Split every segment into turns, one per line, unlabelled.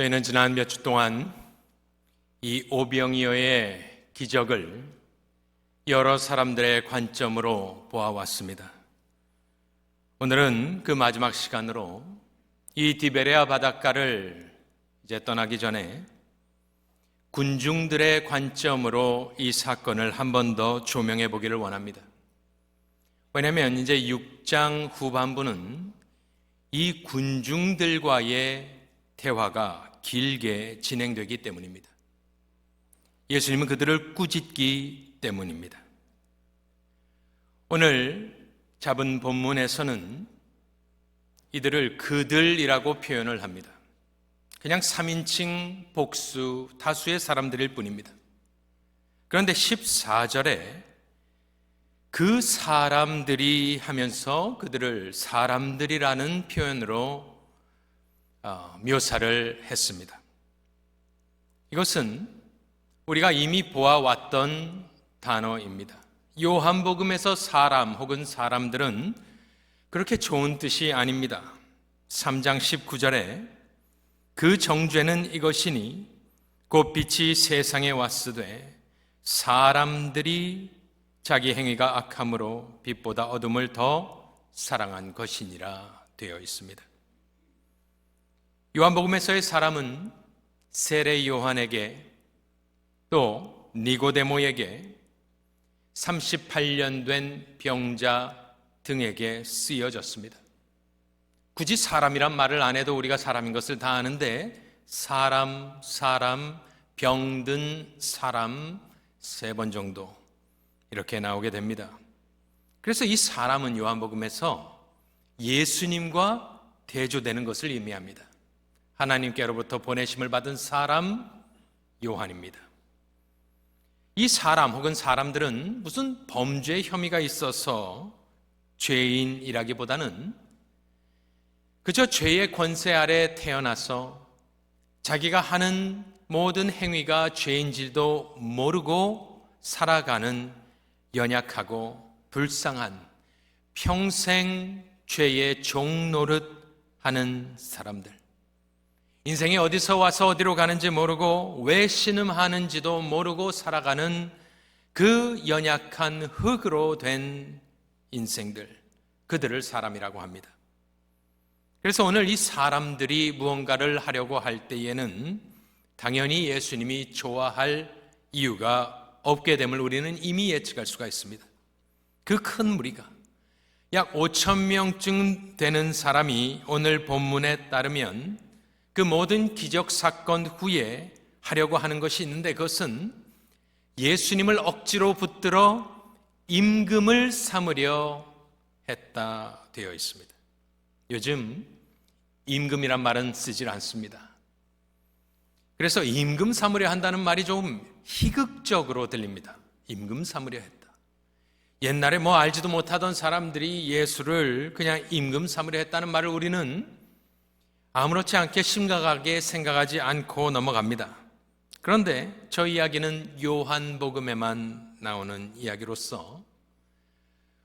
저희는 지난 몇 주 동안 이 오병이어의 기적을 여러 사람들의 관점으로 보아왔습니다. 오늘은 그 마지막 시간으로 이 디베레아 바닷가를 이제 떠나기 전에 군중들의 관점으로 이 사건을 한 번 더 조명해 보기를 원합니다. 왜냐하면 이제 6장 후반부는 이 군중들과의 대화가 길게 진행되기 때문입니다. 예수님은 그들을 꾸짖기 때문입니다. 오늘 잡은 본문에서는 이들을 그들이라고 표현을 합니다. 그냥 3인칭 복수 다수의 사람들일 뿐입니다. 그런데 14절에 그 사람들이 하면서 그들을 사람들이라는 표현으로 묘사를 했습니다. 이것은 우리가 이미 보아왔던 단어입니다. 요한복음에서 사람 혹은 사람들은 그렇게 좋은 뜻이 아닙니다. 3장 19절에 그 정죄는 이것이니 곧 빛이 세상에 왔으되 사람들이 자기 행위가 악함으로 빛보다 어둠을 더 사랑한 것이니라 되어 있습니다. 요한복음에서의 사람은 세례 요한에게 또 니고데모에게 38년 된 병자 등에게 쓰여졌습니다. 굳이 사람이란 말을 안 해도 우리가 사람인 것을 다 아는데 사람, 병든 사람 3번 정도 이렇게 나오게 됩니다. 그래서 이 사람은 요한복음에서 예수님과 대조되는 것을 의미합니다. 하나님께로부터 보내심을 받은 사람 요한입니다. 이 사람 혹은 사람들은 무슨 범죄 혐의가 있어서 죄인이라기보다는 그저 죄의 권세 아래 태어나서 자기가 하는 모든 행위가 죄인지도 모르고 살아가는 연약하고 불쌍한 평생 죄의 종노릇 하는 사람들, 인생이 어디서 와서 어디로 가는지 모르고 왜 신음하는지도 모르고 살아가는 그 연약한 흙으로 된 인생들, 그들을 사람이라고 합니다. 그래서 오늘 이 사람들이 무언가를 하려고 할 때에는 당연히 예수님이 좋아할 이유가 없게 됨을 우리는 이미 예측할 수가 있습니다. 그 큰 무리가 약 5천 명쯤 되는 사람이 오늘 본문에 따르면 그 모든 기적 사건 후에 하려고 하는 것이 있는데 그것은 예수님을 억지로 붙들어 임금을 삼으려 했다 되어 있습니다. 요즘 임금이란 말은 쓰질 않습니다. 그래서 임금 삼으려 한다는 말이 좀 희극적으로 들립니다. 임금 삼으려 했다. 옛날에 알지도 못하던 사람들이 예수를 그냥 임금 삼으려 했다는 말을 우리는 아무렇지 않게 심각하게 생각하지 않고 넘어갑니다. 그런데 저 이야기는 요한복음에만 나오는 이야기로서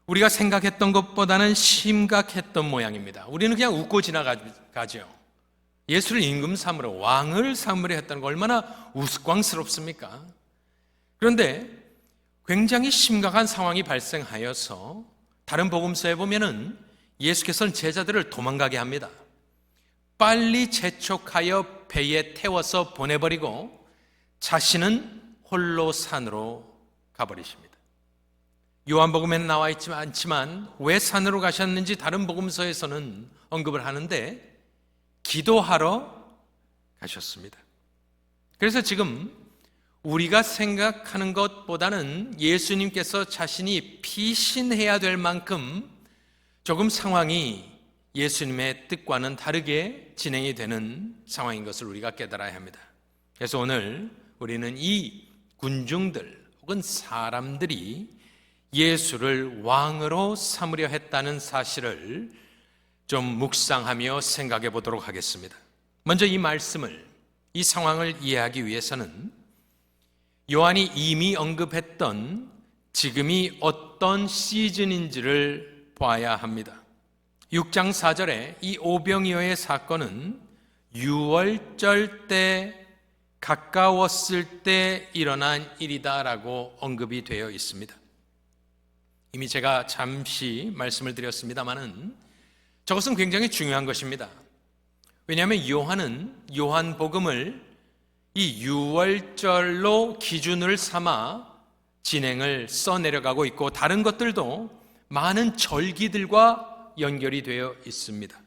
우리가 생각했던 것보다는 심각했던 모양입니다. 우리는 그냥 웃고 지나가죠. 예수를 임금 삼으러, 왕을 삼으려 했다는 거 얼마나 우스꽝스럽습니까? 그런데 굉장히 심각한 상황이 발생하여서 다른 복음서에 보면은 예수께서는 제자들을 도망가게 합니다. 빨리 재촉하여 배에 태워서 보내버리고 자신은 홀로 산으로 가버리십니다. 요한복음에는 나와 있지 않지만 왜 산으로 가셨는지 다른 복음서에서는 언급을 하는데 기도하러 가셨습니다. 그래서 지금 우리가 생각하는 것보다는 예수님께서 자신이 피신해야 될 만큼 조금 상황이 예수님의 뜻과는 다르게 진행이 되는 상황인 것을 우리가 깨달아야 합니다. 그래서 오늘 우리는 이 군중들 혹은 사람들이 예수를 왕으로 삼으려 했다는 사실을 좀 묵상하며 생각해 보도록 하겠습니다. 먼저 이 말씀을, 이 상황을 이해하기 위해서는 요한이 이미 언급했던 지금이 어떤 시즌인지를 봐야 합니다. 6장 4절에 이 오병이어의 사건은 유월절 때 가까웠을 때 일어난 일이다라고 언급이 되어 있습니다. 이미 제가 잠시 말씀을 드렸습니다마는 저것은 굉장히 중요한 것입니다. 왜냐하면 요한은 요한복음을 이 유월절로 기준을 삼아 진행을 써내려가고 있고 다른 것들도 많은 절기들과 연결이 되어 있습니다.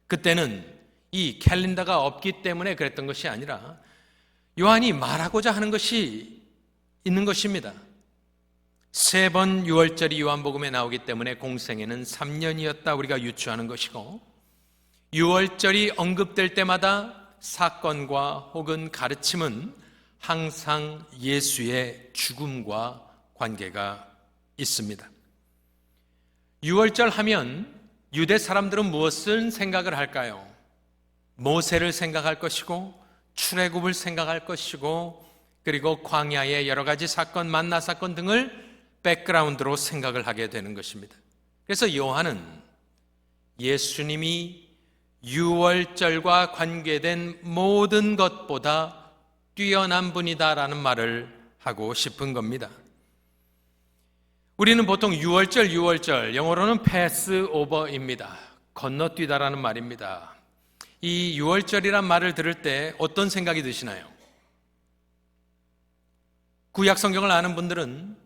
그때는 이 캘린더가 없기 때문에 그랬던 것이 아니라 요한이 말하고자 하는 것이 있는 것입니다. 3번 유월절이 요한복음에 나오기 때문에 공생애는 3년이었다 우리가 유추하는 것이고, 유월절이 언급될 때마다 사건과 혹은 가르침은 항상 예수의 죽음과 관계가 있습니다. 유월절 하면 유대 사람들은 무엇을 생각을 할까요? 모세를 생각할 것이고 출애굽을 생각할 것이고 그리고 광야의 여러 가지 사건, 만나 사건 등을 백그라운드로 생각을 하게 되는 것입니다. 그래서 요한은 예수님이 유월절과 관계된 모든 것보다 뛰어난 분이다라는 말을 하고 싶은 겁니다. 우리는 보통 유월절, 영어로는 패스오버입니다. 건너뛰다라는 말입니다. 이 유월절이란 말을 들을 때 어떤 생각이 드시나요? 구약 성경을 아는 분들은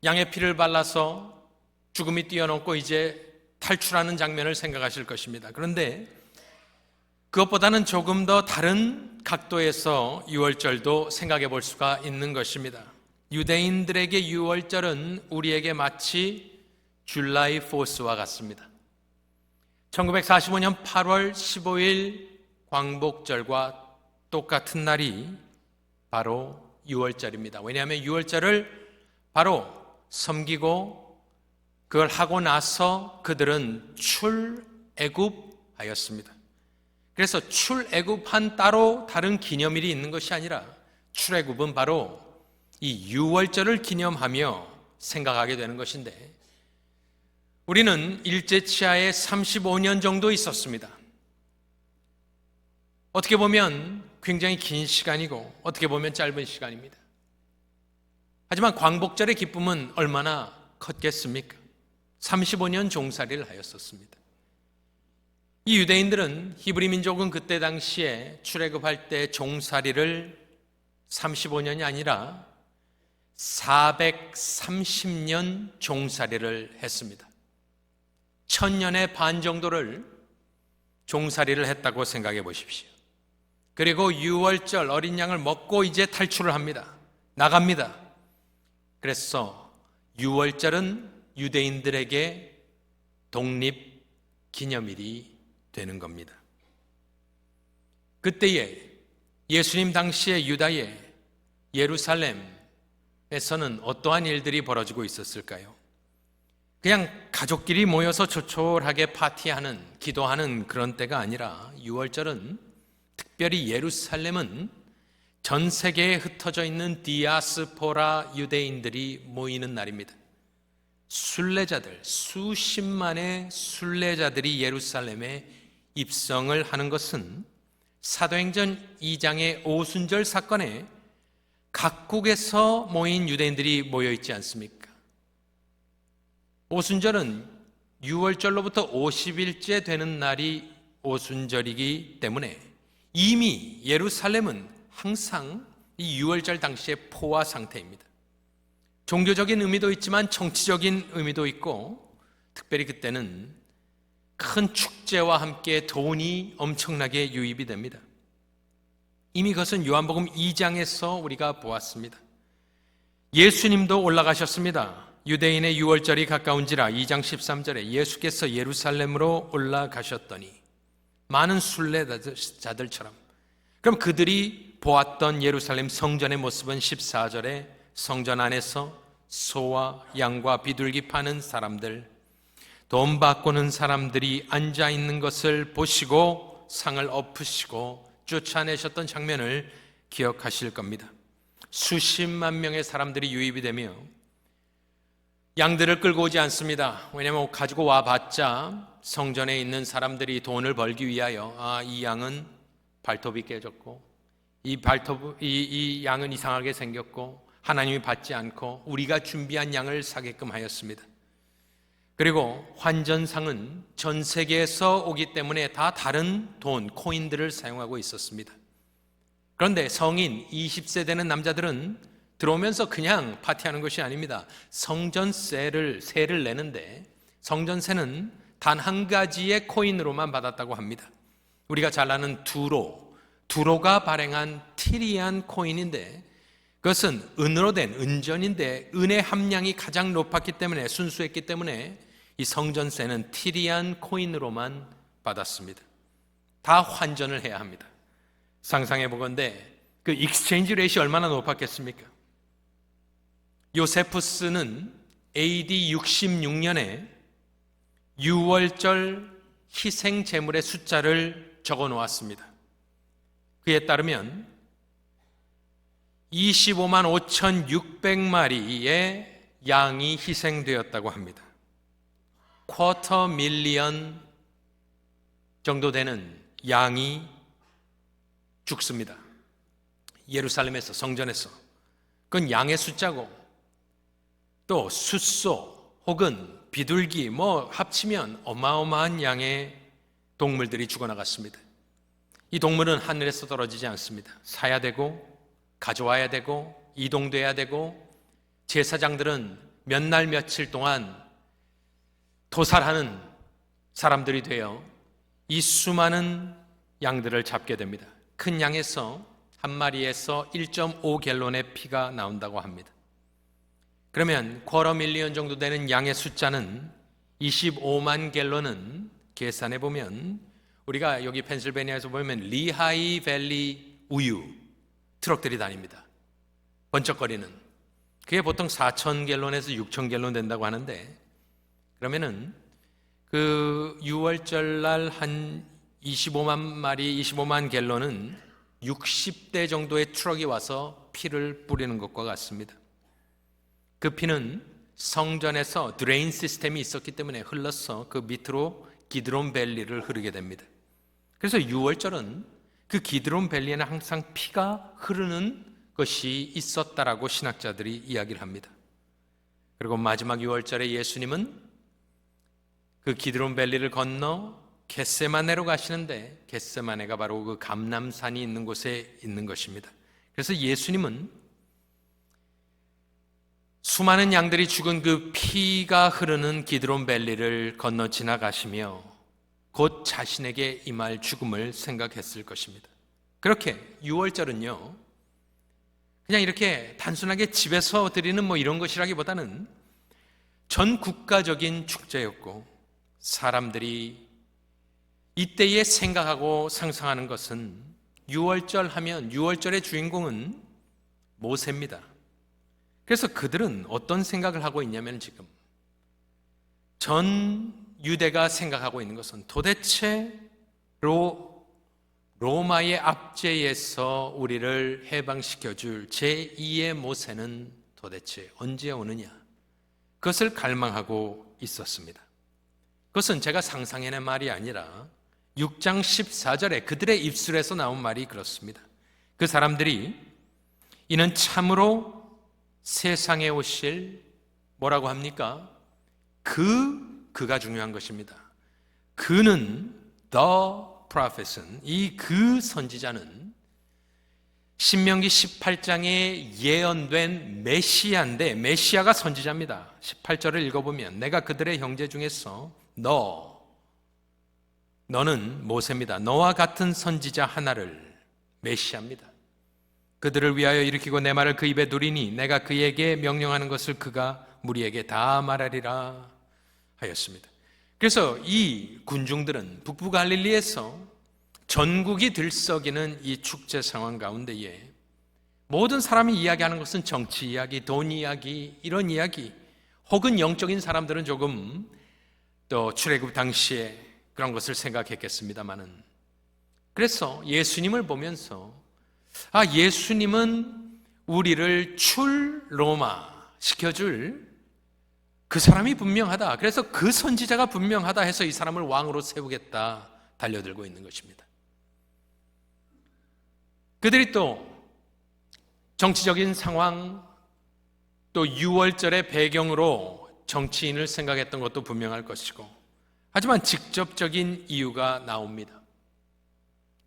양의 피를 발라서 죽음이 뛰어넘고 이제 탈출하는 장면을 생각하실 것입니다. 그런데 그것보다는 조금 더 다른 각도에서 유월절도 생각해 볼 수가 있는 것입니다. 유대인들에게 유월절은 우리에게 마치 줄라이 4스와 같습니다. 1945년 8월 15일 광복절과 똑같은 날이 바로 유월절입니다. 왜냐하면 유월절을 바로 섬기고 그걸 하고 나서 그들은 출애굽하였습니다. 그래서 출애굽한 따로 다른 기념일이 있는 것이 아니라 출애굽은 바로 이 유월절을 기념하며 생각하게 되는 것인데, 우리는 일제치하에 35년 정도 있었습니다. 어떻게 보면 굉장히 긴 시간이고 어떻게 보면 짧은 시간입니다. 하지만 광복절의 기쁨은 얼마나 컸겠습니까? 35년 종살이를 하였었습니다. 이 유대인들은, 히브리 민족은 그때 당시에 출애굽할 때 종살이를 35년이 아니라 430년 종살이를 했습니다. 1000년의 반 정도를 종살이를 했다고 생각해 보십시오. 그리고 유월절 어린 양을 먹고 이제 탈출을 합니다. 나갑니다. 그래서 유월절은 유대인들에게 독립 기념일이 되는 겁니다. 그때에 예수님 당시의 유다의 예루살렘에서는 어떠한 일들이 벌어지고 있었을까요? 그냥 가족끼리 모여서 조촐하게 파티하는, 기도하는 그런 때가 아니라 유월절은, 특별히 예루살렘은 전 세계에 흩어져 있는 디아스포라 유대인들이 모이는 날입니다. 순례자들, 수십만의 순례자들이 예루살렘에 입성을 하는 것은 사도행전 2장의 오순절 사건에 각국에서 모인 유대인들이 모여 있지 않습니까? 오순절은 유월절로부터 50일째 되는 날이 오순절이기 때문에 이미 예루살렘은 항상 이 유월절 당시의 포화 상태입니다. 종교적인 의미도 있지만 정치적인 의미도 있고, 특별히 그때는 큰 축제와 함께 돈이 엄청나게 유입이 됩니다. 이미 그것은 요한복음 2장에서 우리가 보았습니다. 예수님도 올라가셨습니다. 유대인의 유월절이 가까운지라 2장 13절에 예수께서 예루살렘으로 올라가셨더니 많은 순례자들처럼, 그럼 그들이 보았던 예루살렘 성전의 모습은 14절에 성전 안에서 소와 양과 비둘기 파는 사람들, 돈 바꾸는 사람들이 앉아 있는 것을 보시고 상을 엎으시고 쫓아내셨던 장면을 기억하실 겁니다. 수십만 명의 사람들이 유입이 되며 양들을 끌고 오지 않습니다. 왜냐하면 가지고 와봤자 성전에 있는 사람들이 돈을 벌기 위하여 이 양은 발톱이 깨졌고 이 양은 이상하게 생겼고 하나님이 받지 않고 우리가 준비한 양을 사게끔 하였습니다. 그리고 환전상은 전 세계에서 오기 때문에 다 다른 돈, 코인들을 사용하고 있었습니다. 그런데 성인 20세 되는 남자들은 들어오면서 그냥 파티하는 것이 아닙니다. 성전세를 내는데 성전세는 단 한 가지의 코인으로만 받았다고 합니다. 우리가 잘 아는 두로가 발행한 티리안 코인인데 그것은 은으로 된 은전인데 은의 함량이 가장 높았기 때문에 순수했기 때문에 이 성전세는 티리안 코인으로만 받았습니다. 다 환전을 해야 합니다. 상상해 보건대 그 익스체인지 레이시 얼마나 높았겠습니까? 요세푸스는 AD 66년에 유월절 희생 제물의 숫자를 적어 놓았습니다. 그에 따르면 25만 5,600마리의 양이 희생되었다고 합니다. 쿼터 밀리언 정도 되는 양이 죽습니다. 예루살렘에서, 성전에서. 그건 양의 숫자고 또 숫소 혹은 비둘기 합치면 어마어마한 양의 동물들이 죽어나갔습니다. 이 동물은 하늘에서 떨어지지 않습니다. 사야 되고 가져와야 되고 이동돼야 되고 제사장들은 몇 날 며칠 동안 도살하는 사람들이 되어 이 수많은 양들을 잡게 됩니다. 큰 양에서 한 마리에서 1.5갤론의 피가 나온다고 합니다. 그러면 쿼터 밀리언 정도 되는 양의 숫자는 25만 갤론은 계산해 보면 우리가 여기 펜실베니아에서 보면 리하이 밸리 우유 트럭들이 다닙니다. 번쩍거리는. 그게 보통 4,000갤론에서 6,000갤론 된다고 하는데 그러면은 그 6월절 날 한 25만 갤론은 60대 정도의 트럭이 와서 피를 뿌리는 것과 같습니다. 그 피는 성전에서 드레인 시스템이 있었기 때문에 흘러서 그 밑으로 기드론 밸리를 흐르게 됩니다. 그래서 6월절은 그 기드론 밸리에는 항상 피가 흐르는 것이 있었다라고 신학자들이 이야기를 합니다. 그리고 마지막 6월절에 예수님은 그 기드론 밸리를 건너 겟세마네로 가시는데 겟세마네가 바로 그 감람산이 있는 곳에 있는 것입니다. 그래서 예수님은 수많은 양들이 죽은 그 피가 흐르는 기드론 밸리를 건너 지나가시며 곧 자신에게 임할 죽음을 생각했을 것입니다. 그렇게 6월절은요 그냥 이렇게 단순하게 집에서 드리는 이런 것이라기보다는 전 국가적인 축제였고 사람들이 이때에 생각하고 상상하는 것은 6월절 하면 6월절의 주인공은 모세입니다. 그래서 그들은 어떤 생각을 하고 있냐면 지금 전 유대가 생각하고 있는 것은 도대체 로마의 압제에서 우리를 해방시켜줄 제2의 모세는 도대체 언제 오느냐 그것을 갈망하고 있었습니다. 그것은 제가 상상해낸 말이 아니라 6장 14절에 그들의 입술에서 나온 말이 그렇습니다. 그 사람들이 이는 참으로 세상에 오실 뭐라고 합니까? 그가 중요한 것입니다. 그는 the prophet은 이 그 선지자는 신명기 18장에 예언된 메시아인데 메시아가 선지자입니다. 18절을 읽어보면 내가 그들의 형제 중에서 너는 모세입니다. 너와 같은 선지자 하나를 메시아입니다. 그들을 위하여 일으키고 내 말을 그 입에 두리니 내가 그에게 명령하는 것을 그가 무리에게 다 말하리라 하였습니다. 그래서 이 군중들은 북부 갈릴리에서 전국이 들썩이는 이 축제 상황 가운데에 모든 사람이 이야기하는 것은 정치 이야기, 돈 이야기, 이런 이야기 혹은 영적인 사람들은 조금 또 출애굽 당시에 그런 것을 생각했겠습니다마는 그래서 예수님을 보면서 예수님은 우리를 출로마 시켜줄 그 사람이 분명하다. 그래서 그 선지자가 분명하다 해서 이 사람을 왕으로 세우겠다 달려들고 있는 것입니다. 그들이 또 정치적인 상황, 또 유월절의 배경으로 정치인을 생각했던 것도 분명할 것이고, 하지만 직접적인 이유가 나옵니다.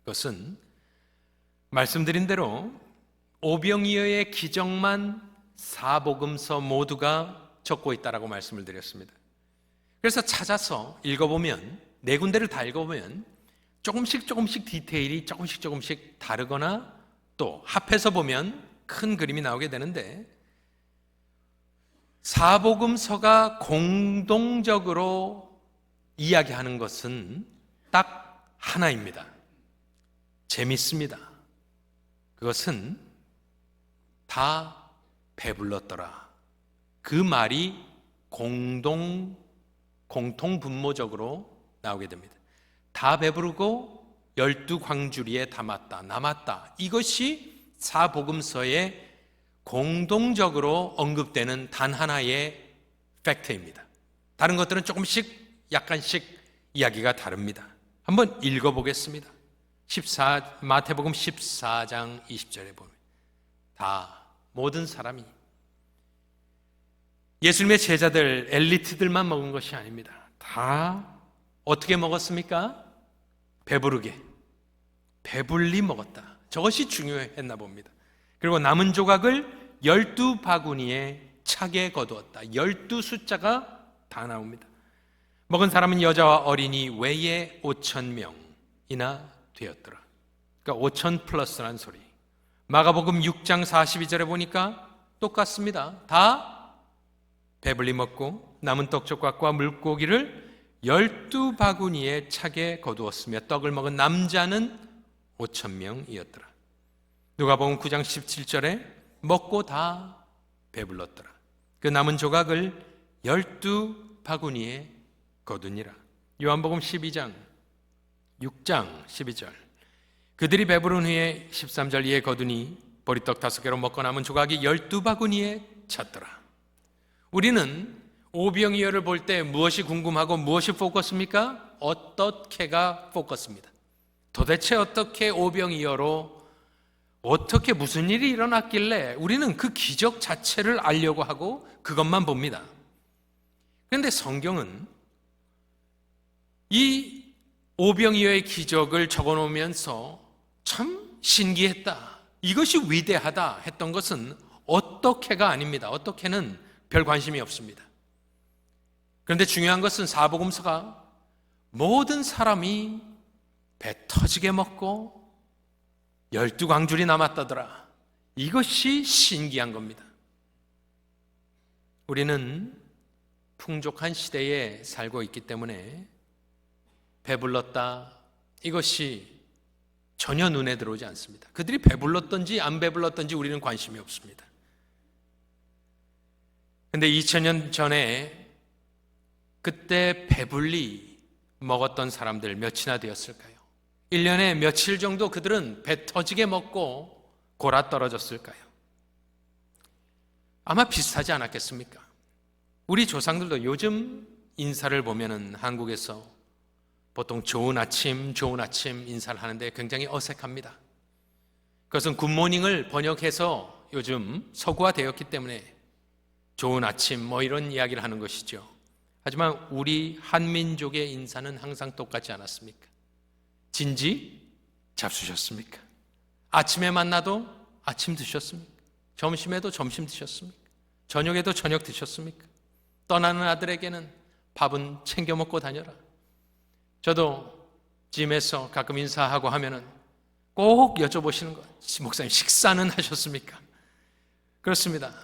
그것은 말씀드린 대로 오병이어의 기적만 사복음서 모두가 적고 있다라고 말씀을 드렸습니다. 그래서 찾아서 읽어보면, 네 군데를 다 읽어보면 조금씩 디테일이 조금씩 다르거나 또 합해서 보면 큰 그림이 나오게 되는데, 사복음서가 공동적으로 이야기하는 것은 딱 하나입니다. 재밌습니다. 그것은 다 배불렀더라. 그 말이 공통분모적으로 나오게 됩니다. 다 배부르고 12광주리에 담았다, 남았다. 이것이 사복음서에 공동적으로 언급되는 단 하나의 팩트입니다. 다른 것들은 조금씩 약간씩 이야기가 다릅니다. 한번 읽어보겠습니다. 마태복음 14장 20절에 보면 다 모든 사람이, 예수님의 제자들 엘리트들만 먹은 것이 아닙니다. 다 어떻게 먹었습니까? 배불리 먹었다. 저것이 중요했나 봅니다. 그리고 남은 조각을 12바구니에 차게 거두었다. 12 숫자가 다 나옵니다. 먹은 사람은 여자와 어린이 외에 5,000명이나 되었더라. 그러니까 5,000 플러스란 소리. 마가복음 6장 42절에 보니까 똑같습니다. 다 배불리 먹고 남은 떡조각과 물고기를 12바구니에 차게 거두었으며 떡을 먹은 남자는 5,000명이었더라. 누가복음 9장 17절에 먹고 다 배불렀더라. 그 남은 조각을 12바구니에 거두니라. 요한복음 12장 6장 12절 그들이 배부른 후에 13절 이에 거두니 보리떡 5개로 먹고 남은 조각이 12바구니에 찼더라. 우리는 오병이어를 볼 때 무엇이 궁금하고 무엇이 포커스입니까? 어떻게가 포커스입니다. 도대체 어떻게 오병이어로 어떻게 무슨 일이 일어났길래 우리는 그 기적 자체를 알려고 하고 그것만 봅니다. 그런데 성경은 이 오병이어의 기적을 적어놓으면서 참 신기했다, 이것이 위대하다 했던 것은 어떻게가 아닙니다. 어떻게는 별 관심이 없습니다. 그런데 중요한 것은 사복음서가 모든 사람이 배 터지게 먹고 12광줄이 남았다더라, 이것이 신기한 겁니다. 우리는 풍족한 시대에 살고 있기 때문에 배불렀다, 이것이 전혀 눈에 들어오지 않습니다. 그들이 배불렀던지 안 배불렀던지 우리는 관심이 없습니다. 그런데 2000년 전에 그때 배불리 먹었던 사람들 몇이나 되었을까요? 1년에 며칠 정도 그들은 배 터지게 먹고 골아 떨어졌을까요? 아마 비슷하지 않았겠습니까? 우리 조상들도 요즘 인사를 보면은 한국에서 보통 좋은 아침 인사를 하는데 굉장히 어색합니다. 그것은 굿모닝을 번역해서 요즘 서구화되었기 때문에 좋은 아침 뭐 이런 이야기를 하는 것이죠. 하지만 우리 한민족의 인사는 항상 똑같지 않았습니까? 진지 잡수셨습니까? 아침에 만나도 아침 드셨습니까? 점심에도 점심 드셨습니까? 저녁에도 저녁 드셨습니까? 떠나는 아들에게는 밥은 챙겨 먹고 다녀라. 저도 짐에서 가끔 인사하고 하면은 꼭 여쭤보시는 거예요. 목사님 식사는 하셨습니까? 그렇습니다.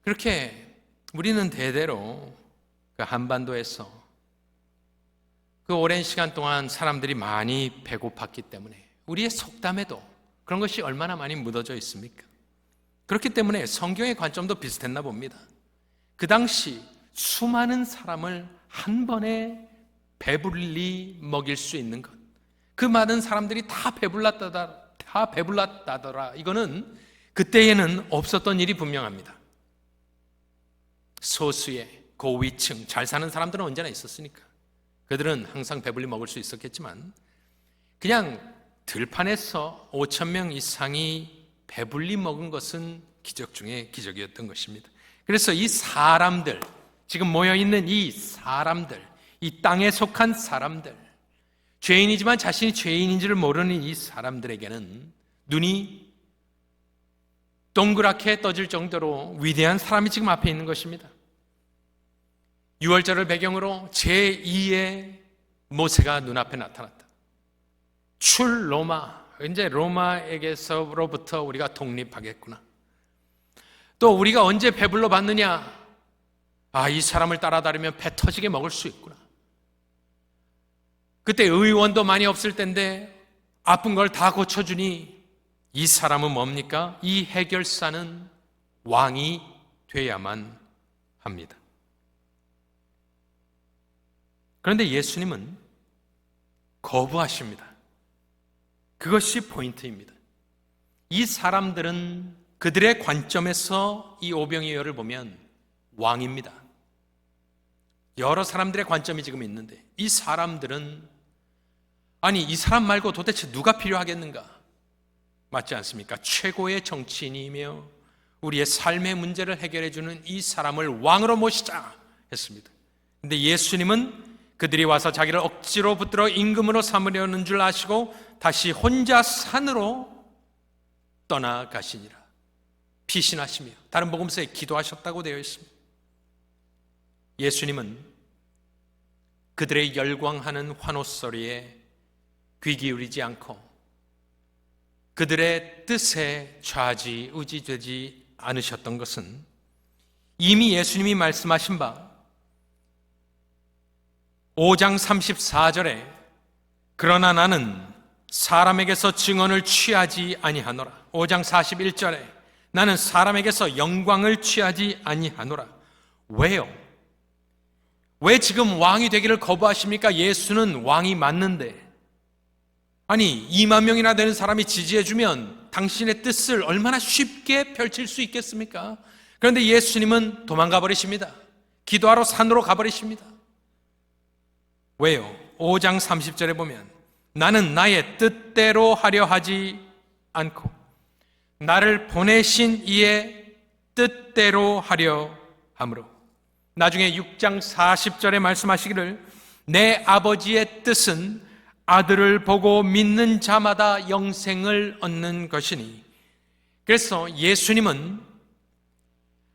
그렇게 우리는 대대로 그 한반도에서 그 오랜 시간 동안 사람들이 많이 배고팠기 때문에 우리의 속담에도 그런 것이 얼마나 많이 묻어져 있습니까? 그렇기 때문에 성경의 관점도 비슷했나 봅니다. 그 당시 수많은 사람을 한 번에 배불리 먹일 수 있는 것, 그 많은 사람들이 다 배불렀다더라, 이거는 그때에는 없었던 일이 분명합니다. 소수의 고위층 잘 사는 사람들은 언제나 있었으니까 그들은 항상 배불리 먹을 수 있었겠지만, 그냥 들판에서 5,000명 이상이 배불리 먹은 것은 기적 중에 기적이었던 것입니다. 그래서 이 사람들, 지금 모여있는 이 사람들, 이 땅에 속한 사람들, 죄인이지만 자신이 죄인인 줄 모르는 이 사람들에게는 눈이 동그랗게 떠질 정도로 위대한 사람이 지금 앞에 있는 것입니다. 6월절을 배경으로 제2의 모세가 눈앞에 나타났다. 출 로마, 이제 로마에게서로부터 우리가 독립하겠구나. 또 우리가 언제 배불러 받느냐? 이 사람을 따라다니면 배 터지게 먹을 수 있구나. 그때 의원도 많이 없을 텐데 아픈 걸 다 고쳐주니 이 사람은 뭡니까? 이 해결사는 왕이 돼야만 합니다. 그런데 예수님은 거부하십니다. 그것이 포인트입니다. 이 사람들은 그들의 관점에서 이 오병이어를 보면 왕입니다. 여러 사람들의 관점이 지금 있는데 이 사람들은 이 사람 말고 도대체 누가 필요하겠는가? 맞지 않습니까? 최고의 정치인이며 우리의 삶의 문제를 해결해 주는 이 사람을 왕으로 모시자 했습니다. 근데 예수님은 그들이 와서 자기를 억지로 붙들어 임금으로 삼으려는 줄 아시고 다시 혼자 산으로 떠나가시니라. 피신하시며 다른 복음서에 기도하셨다고 되어 있습니다. 예수님은 그들의 열광하는 환호 소리에 귀 기울이지 않고 그들의 뜻에 좌지우지되지 않으셨던 것은 이미 예수님이 말씀하신 바 5장 34절에 그러나 나는 사람에게서 증언을 취하지 아니하노라. 5장 41절에 나는 사람에게서 영광을 취하지 아니하노라. 왜요? 왜 지금 왕이 되기를 거부하십니까? 예수는 왕이 맞는데 2만 명이나 되는 사람이 지지해주면 당신의 뜻을 얼마나 쉽게 펼칠 수 있겠습니까? 그런데 예수님은 도망가 버리십니다. 기도하러 산으로 가버리십니다. 왜요? 5장 30절에 보면 나는 나의 뜻대로 하려 하지 않고 나를 보내신 이의 뜻대로 하려 함으로. 나중에 6장 40절에 말씀하시기를 내 아버지의 뜻은 아들을 보고 믿는 자마다 영생을 얻는 것이니. 그래서 예수님은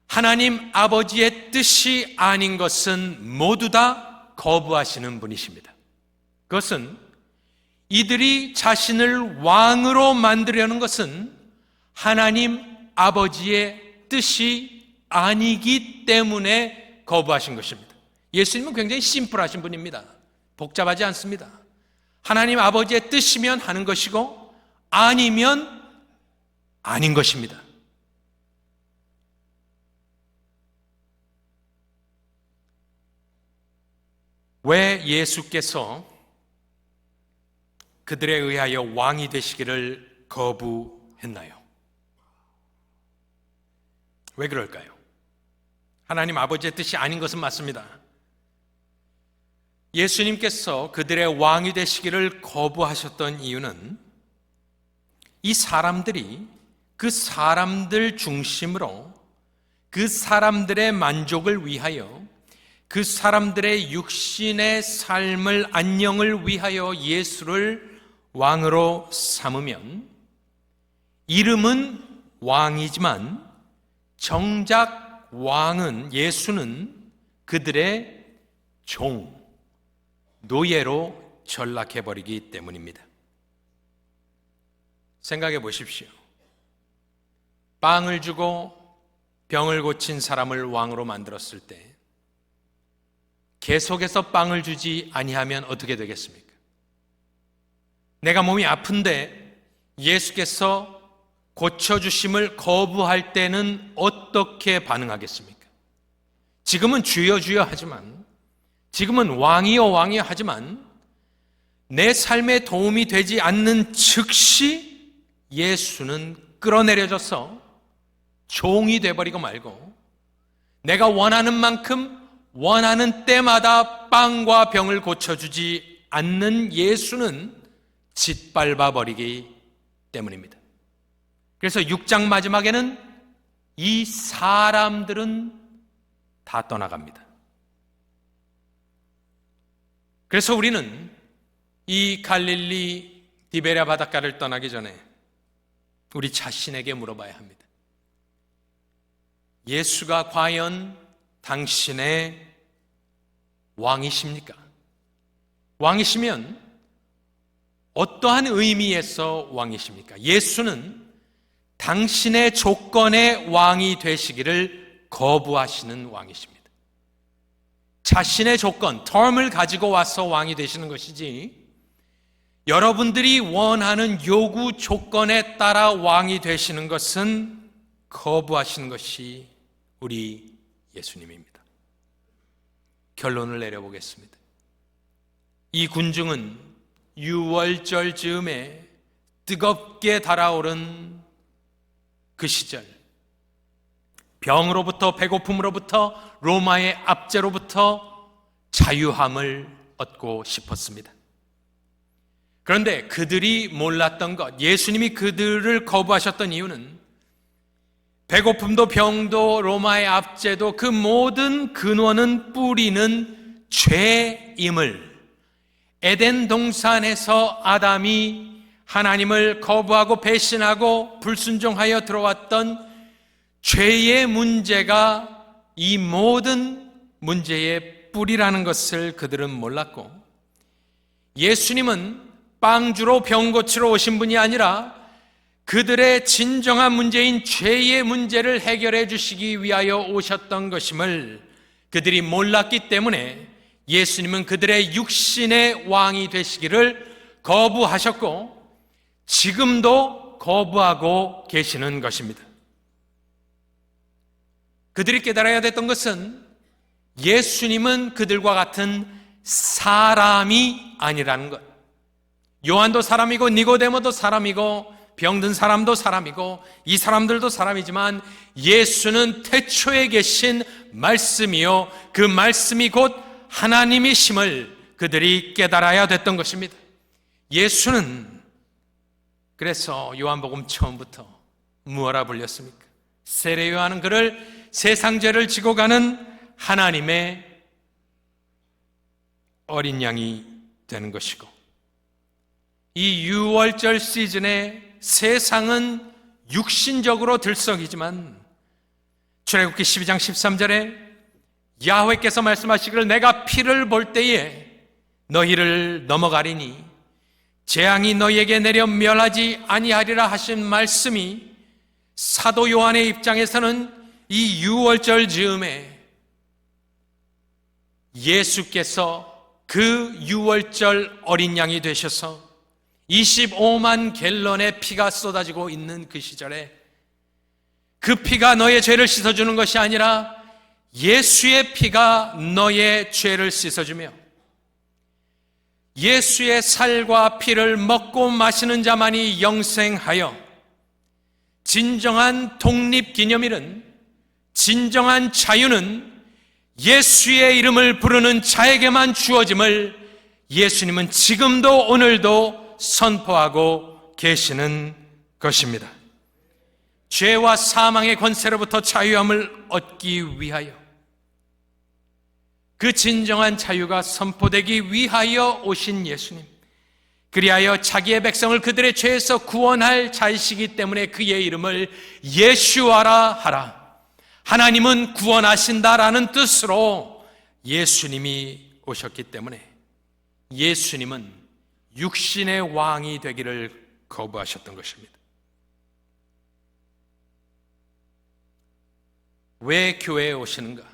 하나님 아버지의 뜻이 아닌 것은 모두 다 거부하시는 분이십니다. 그것은 이들이 자신을 왕으로 만들려는 것은 하나님 아버지의 뜻이 아니기 때문에 거부하신 것입니다. 예수님은 굉장히 심플하신 분입니다. 복잡하지 않습니다. 하나님 아버지의 뜻이면 하는 것이고 아니면 아닌 것입니다. 왜 예수께서 그들에 의하여 왕이 되시기를 거부했나요? 왜 그럴까요? 하나님 아버지의 뜻이 아닌 것은 맞습니다. 예수님께서 그들의 왕이 되시기를 거부하셨던 이유는 이 사람들이 그 사람들 중심으로 그 사람들의 만족을 위하여 그 사람들의 육신의 삶을 안녕을 위하여 예수를 왕으로 삼으면 이름은 왕이지만 정작 왕은 예수는 그들의 종, 노예로 전락해버리기 때문입니다. 생각해 보십시오. 빵을 주고 병을 고친 사람을 왕으로 만들었을 때 계속해서 빵을 주지 아니하면 어떻게 되겠습니까? 내가 몸이 아픈데 예수께서 고쳐주심을 거부할 때는 어떻게 반응하겠습니까? 지금은 주여 주여 하지만, 지금은 왕이여 왕이여 하지만 내 삶에 도움이 되지 않는 즉시 예수는 끌어내려져서 종이 돼버리고 말고 내가 원하는 만큼 원하는 때마다 빵과 병을 고쳐주지 않는 예수는 짓밟아 버리기 때문입니다. 그래서 6장 마지막에는 이 사람들은 다 떠나갑니다. 그래서 우리는 이 갈릴리 디베랴 바닷가를 떠나기 전에 우리 자신에게 물어봐야 합니다. 예수가 과연 당신의 왕이십니까? 왕이시면 어떠한 의미에서 왕이십니까? 예수는 당신의 조건의 왕이 되시기를 거부하시는 왕이십니다. 자신의 조건, term을 가지고 와서 왕이 되시는 것이지 여러분들이 원하는 요구 조건에 따라 왕이 되시는 것은 거부하시는 것이 우리 예수님입니다. 결론을 내려보겠습니다. 이 군중은 유월절 즈음에 뜨겁게 달아오른 그 시절, 병으로부터 배고픔으로부터 로마의 압제로부터 자유함을 얻고 싶었습니다. 그런데 그들이 몰랐던 것, 예수님이 그들을 거부하셨던 이유는 배고픔도 병도 로마의 압제도 그 모든 근원은 뿌리는 죄임을, 에덴 동산에서 아담이 하나님을 거부하고 배신하고 불순종하여 들어왔던 죄의 문제가 이 모든 문제의 뿌리라는 것을 그들은 몰랐고, 예수님은 빵주로 병 고치러 오신 분이 아니라 그들의 진정한 문제인 죄의 문제를 해결해 주시기 위하여 오셨던 것임을 그들이 몰랐기 때문에 예수님은 그들의 육신의 왕이 되시기를 거부하셨고 지금도 거부하고 계시는 것입니다. 그들이 깨달아야 됐던 것은 예수님은 그들과 같은 사람이 아니라는 것. 요한도 사람이고 니고데모도 사람이고 병든 사람도 사람이고 이 사람들도 사람이지만 예수는 태초에 계신 말씀이요 그 말씀이 곧 하나님이심을 그들이 깨달아야 됐던 것입니다. 예수는 그래서 요한복음 처음부터 무엇라 불렸습니까? 세례 요한은 그를 세상 죄를 지고 가는 하나님의 어린 양이 되는 것이고, 이 유월절 시즌에 세상은 육신적으로 들썩이지만 출애굽기 12장 13절에 야훼께서 말씀하시기를 내가 피를 볼 때에 너희를 넘어가리니 재앙이 너희에게 내려 멸하지 아니하리라 하신 말씀이 사도 요한의 입장에서는 이 유월절 즈음에 예수께서 그 유월절 어린 양이 되셔서 25만 갤런의 피가 쏟아지고 있는 그 시절에 그 피가 너의 죄를 씻어주는 것이 아니라 예수의 피가 너의 죄를 씻어주며 예수의 살과 피를 먹고 마시는 자만이 영생하여 진정한 독립기념일은, 진정한 자유는 예수의 이름을 부르는 자에게만 주어짐을 예수님은 지금도 오늘도 선포하고 계시는 것입니다. 죄와 사망의 권세로부터 자유함을 얻기 위하여, 그 진정한 자유가 선포되기 위하여 오신 예수님, 그리하여 자기의 백성을 그들의 죄에서 구원할 자이시기 때문에 그의 이름을 예수아라 하라, 하나님은 구원하신다라는 뜻으로 예수님이 오셨기 때문에 예수님은 육신의 왕이 되기를 거부하셨던 것입니다. 왜 교회에 오시는가?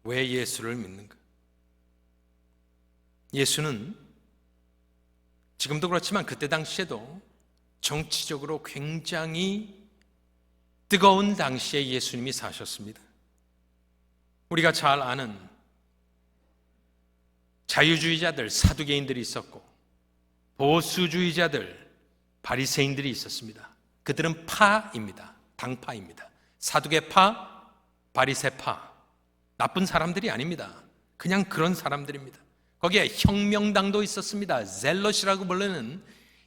왜 예수를 믿는가? 예수는 지금도 그렇지만 그때 당시에도 정치적으로 굉장히 뜨거운 당시에 예수님이 사셨습니다. 우리가 잘 아는 자유주의자들, 사두개인들이 있었고 보수주의자들, 바리새인들이 있었습니다. 그들은 파입니다. 당파입니다. 사두개파, 바리새파, 나쁜 사람들이 아닙니다. 그냥 그런 사람들입니다. 거기에 혁명당도 있었습니다. 젤럿이라고 불리는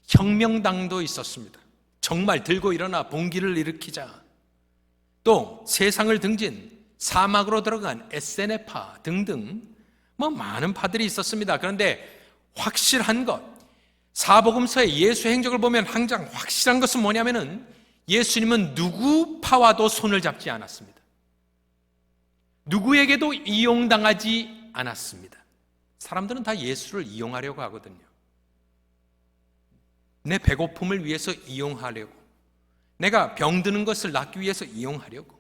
혁명당도 있었습니다. 정말 들고 일어나 봉기를 일으키자. 또 세상을 등진 사막으로 들어간 에세네파 등등 많은 파들이 있었습니다. 그런데 확실한 것, 사복음서의 예수의 행적을 보면 항상 확실한 것은 뭐냐면은 예수님은 누구 파와도 손을 잡지 않았습니다. 누구에게도 이용당하지 않았습니다. 사람들은 다 예수를 이용하려고 하거든요. 내 배고픔을 위해서 이용하려고, 내가 병드는 것을 낫기 위해서 이용하려고.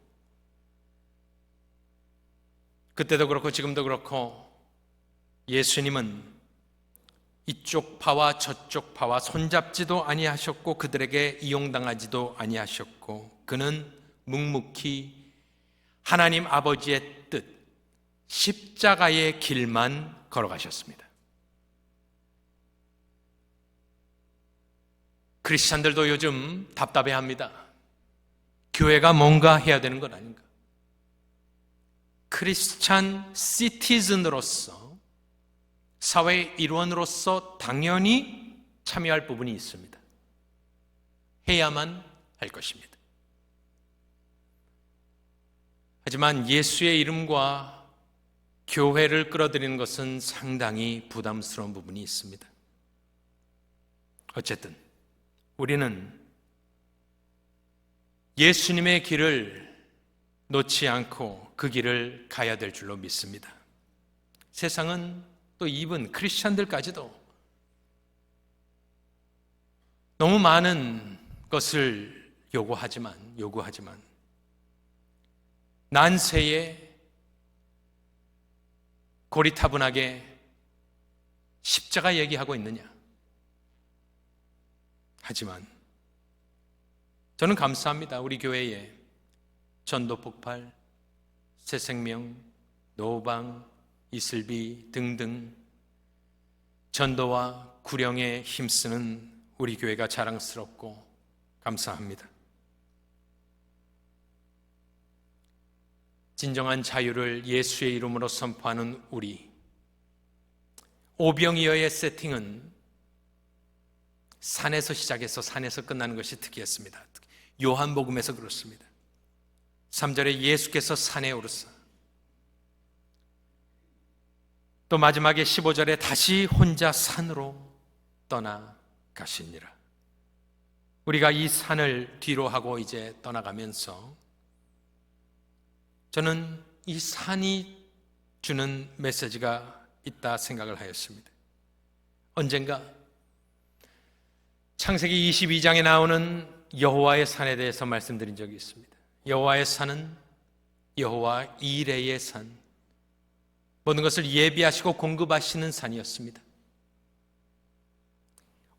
그때도 그렇고 지금도 그렇고 예수님은 이쪽 파와 저쪽 파와 손잡지도 아니하셨고 그들에게 이용당하지도 아니하셨고 그는 묵묵히 하나님 아버지의 뜻, 십자가의 길만 걸어가셨습니다. 크리스찬들도 요즘 답답해합니다. 교회가 뭔가 해야 되는 건 아닌가? 크리스찬 시티즌으로서, 사회의 일원으로서 당연히 참여할 부분이 있습니다. 해야만 할 것입니다. 하지만 예수의 이름과 교회를 끌어들이는 것은 상당히 부담스러운 부분이 있습니다. 어쨌든 우리는 예수님의 길을 놓지 않고 그 길을 가야 될 줄로 믿습니다. 세상은 또 이분 크리스찬들까지도 너무 많은 것을 요구하지만 난세에 고리타분하게 십자가 얘기하고 있느냐? 하지만 저는 감사합니다. 우리 교회에 전도폭발, 새생명, 노방, 이슬비 등등 전도와 구령에 힘쓰는 우리 교회가 자랑스럽고 감사합니다. 진정한 자유를 예수의 이름으로 선포하는 우리, 오병이어의 세팅은 산에서 시작해서 산에서 끝나는 것이 특이했습니다. 요한복음에서 그렇습니다. 3절에 예수께서 산에 오르사, 또 마지막에 15절에 다시 혼자 산으로 떠나가시니라. 우리가 이 산을 뒤로 하고 이제 떠나가면서 저는 이 산이 주는 메시지가 있다 생각을 하였습니다. 언젠가 창세기 22장에 나오는 여호와의 산에 대해서 말씀드린 적이 있습니다. 여호와의 산은 여호와 이레의 산, 모든 것을 예비하시고 공급하시는 산이었습니다.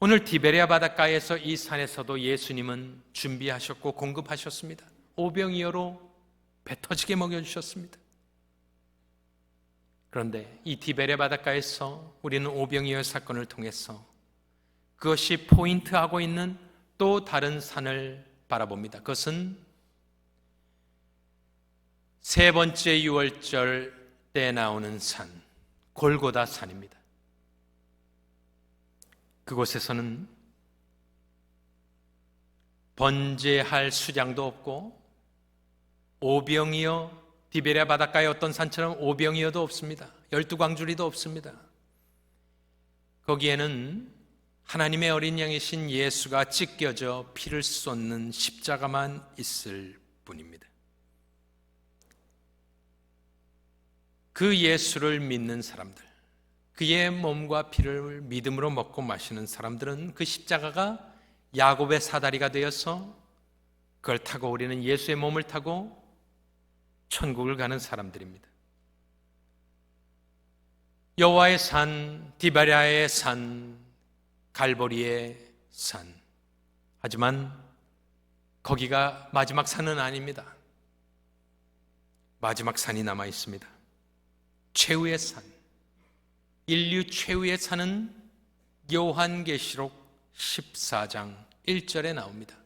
오늘 디베레아 바닷가에서 이 산에서도 예수님은 준비하셨고 공급하셨습니다. 오병이어로 배 터지게 먹여주셨습니다. 그런데 이 디베레아 바닷가에서 우리는 오병이어 사건을 통해서 그것이 포인트하고 있는 또 다른 산을 바라봅니다. 그것은 세 번째 유월절 때 나오는 산, 골고다 산입니다. 그곳에서는 번제할 수장도 없고 오병이어, 디베레아 바닷가의 어떤 산처럼 오병이어도 없습니다. 12광주리도 없습니다. 거기에는 하나님의 어린 양이신 예수가 찢겨져 피를 쏟는 십자가만 있을 뿐입니다. 그 예수를 믿는 사람들, 그의 몸과 피를 믿음으로 먹고 마시는 사람들은 그 십자가가 야곱의 사다리가 되어서 그걸 타고 우리는 예수의 몸을 타고 천국을 가는 사람들입니다. 여호와의 산, 디베레아의 산, 갈보리의 산. 하지만 거기가 마지막 산은 아닙니다. 마지막 산이 남아 있습니다. 최후의 산, 인류 최후의 산은 요한계시록 14장 1절에 나옵니다.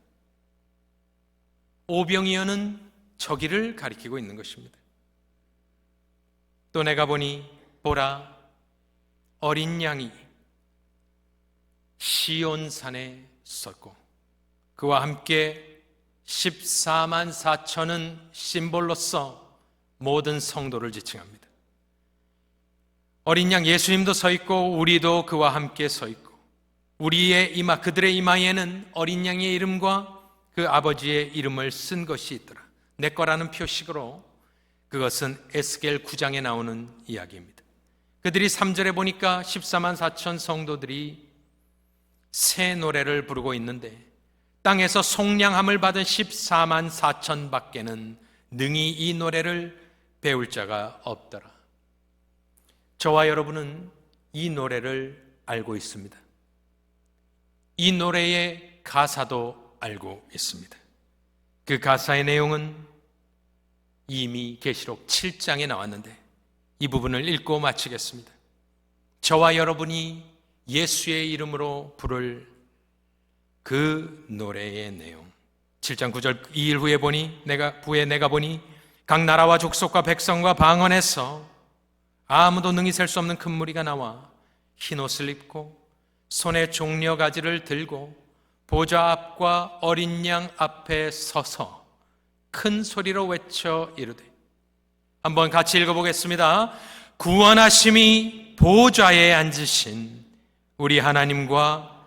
오병이어는 저기를 가리키고 있는 것입니다. 또 내가 보니 보라, 어린 양이 시온산에 섰고 그와 함께 14만 4천은 심볼로서 모든 성도를 지칭합니다. 어린 양 예수님도 서 있고 우리도 그와 함께 서 있고 우리의 이마, 그들의 이마에는 어린 양의 이름과 그 아버지의 이름을 쓴 것이 있더라. 내 거라는 표식으로 그것은 에스겔 9장에 나오는 이야기입니다. 그들이 3절에 보니까 14만 4천 성도들이 새 노래를 부르고 있는데 땅에서 속량함을 받은 14만 4천 밖에는 능히 이 노래를 배울 자가 없더라. 저와 여러분은 이 노래를 알고 있습니다. 이 노래의 가사도 알고 있습니다. 그 가사의 내용은 이미 계시록 7장에 나왔는데 이 부분을 읽고 마치겠습니다. 저와 여러분이 예수의 이름으로 부를 그 노래의 내용, 7장 9절 2일 후에 내가 보니 각 나라와 족속과 백성과 방언에서 아무도 능히 셀 수 없는 큰 무리가 나와 흰옷을 입고 손에 종려가지를 들고 보좌 앞과 어린 양 앞에 서서 큰 소리로 외쳐 이르되, 한번 같이 읽어보겠습니다. 구원하심이 보좌에 앉으신 우리 하나님과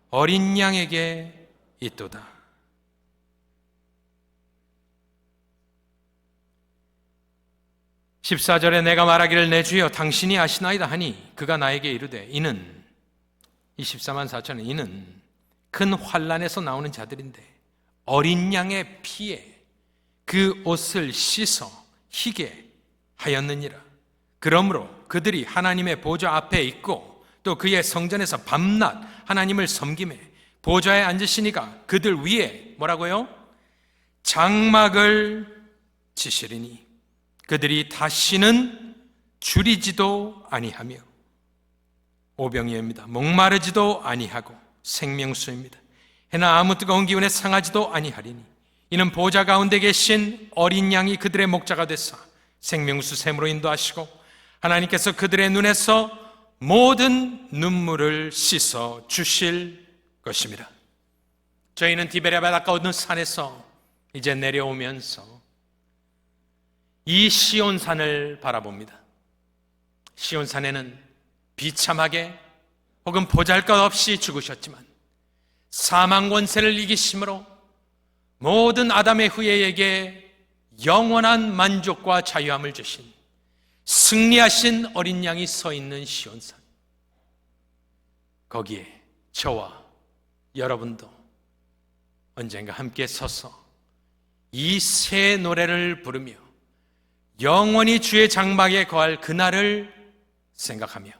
어린 양에게 있도다. (14절에) 내가 말하기를 내 주여 당신이 아시나이다 하니 그가 나에게 이르되, 이는 이 14만 4천은 이는 큰 환난에서 나오는 자들인데 어린 양의 피에 그 옷을 씻어 희게 하였느니라. 그러므로 그들이 하나님의 보좌 앞에 있고 또 그의 성전에서 밤낮 하나님을 섬기매 보좌에 앉으시니가 그들 위에 뭐라고요? 장막을 치시리니 그들이 다시는 줄이지도 아니하며 오병이어입니다. 목마르지도 아니하고 생명수입니다. 해나 아무 뜨거운 기운에 상하지도 아니하리니 이는 보좌 가운데 계신 어린 양이 그들의 목자가 되사 생명수 샘으로 인도하시고 하나님께서 그들의 눈에서 모든 눈물을 씻어 주실 것입니다. 저희는 디베랴 바닷가 어느 산에서 이제 내려오면서 이 시온산을 바라봅니다. 시온산에는 비참하게 혹은 보잘것없이 죽으셨지만 사망 권세를 이기심으로 모든 아담의 후예에게 영원한 만족과 자유함을 주신 승리하신 어린 양이 서 있는 시온산, 거기에 저와 여러분도 언젠가 함께 서서 이 새 노래를 부르며 영원히 주의 장막에 거할 그날을 생각하며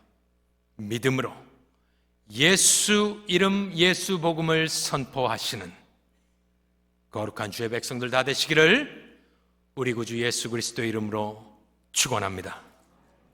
믿음으로 예수 이름 예수 복음을 선포하시는 거룩한 주의 백성들 다 되시기를 우리 구주 예수 그리스도 이름으로 축원합니다.